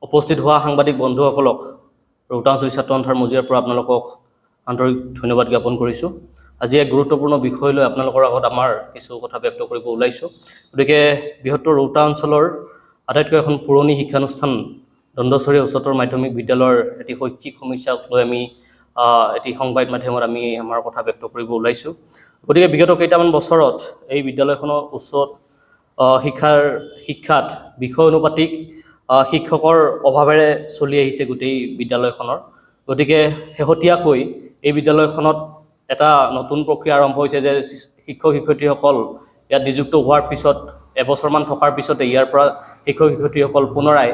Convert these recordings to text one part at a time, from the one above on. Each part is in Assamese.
উপস্থিত হোৱা সাংবাদিক বন্ধুসকলক ৰৌতা আঞ্চলিক ছাত্ৰ সন্থাৰ মজিয়াৰ পৰা আপোনালোকক আন্তৰিক ধন্যবাদ জ্ঞাপন কৰিছোঁ। আজি এক গুৰুত্বপূৰ্ণ বিষয় লৈ আপোনালোকৰ আগত আমাৰ কিছু কথা ব্যক্ত কৰিব ওলাইছোঁ। গতিকে বৃহত্তৰ ৰৌতা অঞ্চলৰ আটাইতকৈ এখন পুৰণি শিক্ষানুষ্ঠান দণ্ডচৰীয়া উচ্চতৰ মাধ্যমিক বিদ্যালয়ৰ এটি শৈক্ষিক সমস্যাক লৈ আমি এটি সংবাদ মাধ্যমত আমি আমাৰ কথা ব্যক্ত কৰিব ওলাইছোঁ। গতিকে বিগত কেইটামান বছৰত এই বিদ্যালয়খনৰ শিক্ষাত বিষয় অনুপাতিক শিক্ষকৰ অভাৱেৰে চলি আহিছে গোটেই বিদ্যালয়খনৰ। গতিকে শেহতীয়াকৈ এই বিদ্যালয়খনত এটা নতুন প্ৰক্ৰিয়া আৰম্ভ হৈছে যে শিক্ষক শিক্ষয়িত্ৰীসকল ইয়াত নিযুক্ত হোৱাৰ পিছত এবছৰমান থকাৰ পিছতে ইয়াৰ পৰা শিক্ষক শিক্ষয়িত্ৰীসকল পুনৰাই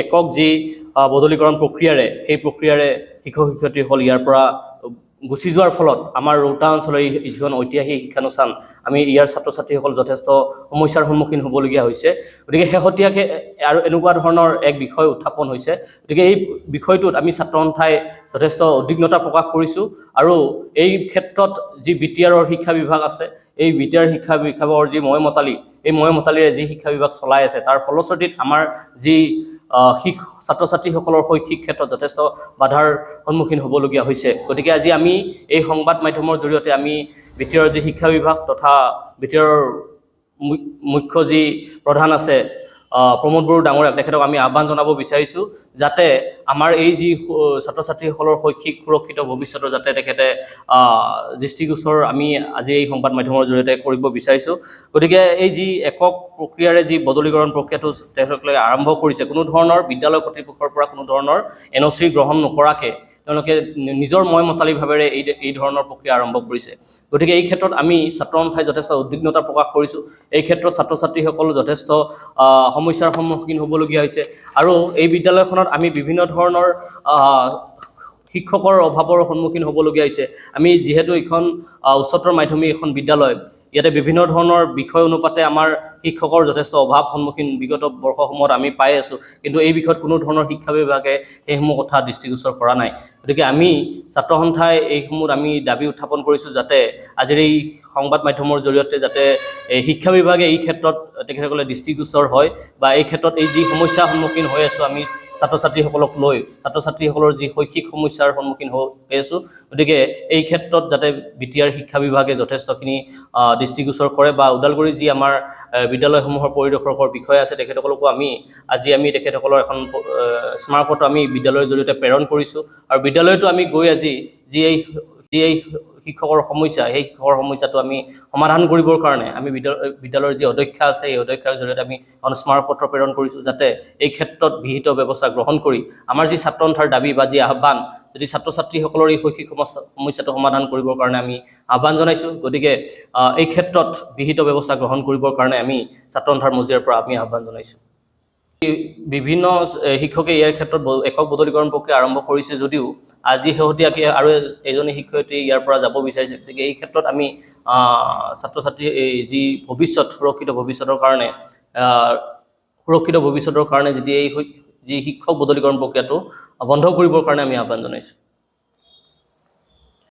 একক যি বদলীকৰণ প্ৰক্ৰিয়াৰে সেই প্ৰক্ৰিয়াৰে শিক্ষক শিক্ষয়িত্ৰীসকল ইয়াৰ পৰা গুচি যোৱাৰ ফলত আমাৰ ৰৌতা অঞ্চলৰ যিখন ঐতিহাসিক শিক্ষানুষ্ঠান আমি ইয়াৰ ছাত্ৰ ছাত্ৰীসকল যথেষ্ট সমস্যাৰ সন্মুখীন হ'বলগীয়া হৈছে। গতিকে শেহতীয়াকৈ আৰু এনেকুৱা ধৰণৰ এক বিষয় উত্থাপন হৈছে। গতিকে এই বিষয়টোত আমি ছাত্ৰ সন্থাই যথেষ্ট উদ্বিগ্নতা প্ৰকাশ কৰিছোঁ আৰু এই ক্ষেত্ৰত যি বিটিআৰৰ শিক্ষা বিভাগ আছে এই বিটিআৰ শিক্ষা বিভাগৰ যি ময়মতালিৰে যি শিক্ষা বিভাগ চলাই আছে তাৰ ফলশ্ৰুতিত আমাৰ যি ছাত্ৰ ছাত্ৰীসকলৰ শৈক্ষিক ক্ষেত্ৰত যথেষ্ট বাধাৰ সন্মুখীন হ'বলগীয়া হৈছে। গতিকে আজি আমি এই সংবাদ মাধ্যমৰ জৰিয়তে আমি বিটিআৰৰ যি শিক্ষা বিভাগ তথা বিটিআৰৰ মুখ্য যি প্ৰধান আছে প্ৰমোদ বড়ো ডাঙৰীয়াক তেখেতক আমি আহ্বান জনাব বিচাৰিছোঁ যাতে আমাৰ এই যি ছাত্ৰ ছাত্ৰীসকলৰ শৈক্ষিক সুৰক্ষিত ভৱিষ্যতৰ যাতে তেখেতে দৃষ্টিগোচৰ আমি আজি এই সংবাদ মাধ্যমৰ জৰিয়তে কৰিব বিচাৰিছোঁ। গতিকে এই যি একক প্ৰক্ৰিয়াৰে যি বদলীকৰণ প্ৰক্ৰিয়াটো তেখেতসকলে আৰম্ভ কৰিছে, কোনো ধৰণৰ বিদ্যালয় কৰ্তৃপক্ষৰ পৰা কোনো ধৰণৰ NOC গ্ৰহণ নকৰাকৈ তেওঁলোকে নিজৰ ময়মতালিভাৱেৰে এই ধৰণৰ প্ৰক্ৰিয়া আৰম্ভ কৰিছে। গতিকে এই ক্ষেত্ৰত আমি ছাত্ৰ সন্থাই যথেষ্ট উদ্বিগ্নতা প্ৰকাশ কৰিছোঁ। এই ক্ষেত্ৰত ছাত্ৰ ছাত্ৰীসকল যথেষ্ট সমস্যাৰ সন্মুখীন হ'বলগীয়া হৈছে আৰু এই বিদ্যালয়খনত আমি বিভিন্ন ধৰণৰ শিক্ষকৰ অভাৱৰ সন্মুখীন হ'বলগীয়া হৈছে। আমি যিহেতু এইখন উচ্চতৰ মাধ্যমিক এখন বিদ্যালয়, ইয়াতে বিভিন্ন ধৰণৰ বিষয় অনুপাতে আমাৰ শিক্ষকৰ যথেষ্ট অভাৱ সন্মুখীন বিগত বৰ্ষসমূহত আমি পাই আছোঁ, কিন্তু এই বিষয়ত কোনো ধৰণৰ শিক্ষা বিভাগে সেইসমূহ কথা দৃষ্টিগোচৰ কৰা নাই। গতিকে আমি ছাত্ৰ সন্থাই এইসমূহ আমি দাবী উত্থাপন কৰিছোঁ যাতে আজিৰ এই সংবাদ মাধ্যমৰ জৰিয়তে যাতে শিক্ষা বিভাগে এই ক্ষেত্ৰত তেখেতসকলে দৃষ্টিগোচৰ হয় বা এই ক্ষেত্ৰত এই যি সমস্যাৰ সন্মুখীন হৈ আছোঁ আমি ছাত্ৰ ছাত্ৰীসকলক লৈ ছাত্ৰ ছাত্ৰীসকলৰ যি শৈক্ষিক সমস্যাৰ সন্মুখীন হৈ আছোঁ, গতিকে এই ক্ষেত্ৰত যাতে বিটিআৰ শিক্ষা বিভাগে যথেষ্টখিনি দৃষ্টিগোচৰ কৰে বা ওদালগুৰি যি আমাৰ বিদ্যালয়সমূহৰ পৰিদৰ্শকৰ বিষয় আছে তেখেতসকলকো আজি আমি তেখেতসকলৰ এখন স্মাৰকপত্ৰ আমি বিদ্যালয়ৰ জৰিয়তে প্ৰেৰণ কৰিছোঁ আৰু বিদ্যালয়তো আমি গৈ আজি যি এই শিক্ষকৰ সমস্যা সেই শিক্ষকৰ সমস্যাটো আমি সমাধান কৰিবৰ কাৰণে আমি বিদ্যালয়ৰ যি অধ্যক্ষা আছে এই অধ্যক্ষাৰ জৰিয়তে আমি এখন স্মাৰকপত্ৰ প্ৰেৰণ কৰিছোঁ যাতে এই ক্ষেত্ৰত বিহিত ব্যৱস্থা গ্ৰহণ কৰি আমাৰ যি ছাত্ৰ সন্থাৰ দাবী বা যি আহ্বান যদি ছাত্ৰ ছাত্ৰীসকলৰ এই শৈক্ষিক সমস্যাটো সমাধান কৰিবৰ কাৰণে আমি আহ্বান জনাইছোঁ। গতিকে এই ক্ষেত্ৰত বিহিত ব্যৱস্থা গ্ৰহণ কৰিবৰ কাৰণে আমি ছাত্ৰ সন্থাৰ মজিয়াৰ পৰা আমি আহ্বান জনাইছোঁ। বিভিন্ন শিক্ষকে ইয়াৰ ক্ষেত্ৰত একক বদলীকৰণ প্ৰক্ৰিয়া আৰম্ভ কৰিছে যদিও আজি শেহতীয়াকৈ আৰু এজনী শিক্ষয়িত্ৰী ইয়াৰ পৰা যাব বিচাৰিছে। গতিকে এই ক্ষেত্ৰত আমি ছাত্ৰ ছাত্ৰী যি সুৰক্ষিত ভৱিষ্যতৰ কাৰণে যদি এই যি শিক্ষক বদলীকৰণ প্ৰক্ৰিয়াটো বন্ধ কৰিবৰ কাৰণে আমি আহ্বান জনাইছোঁ।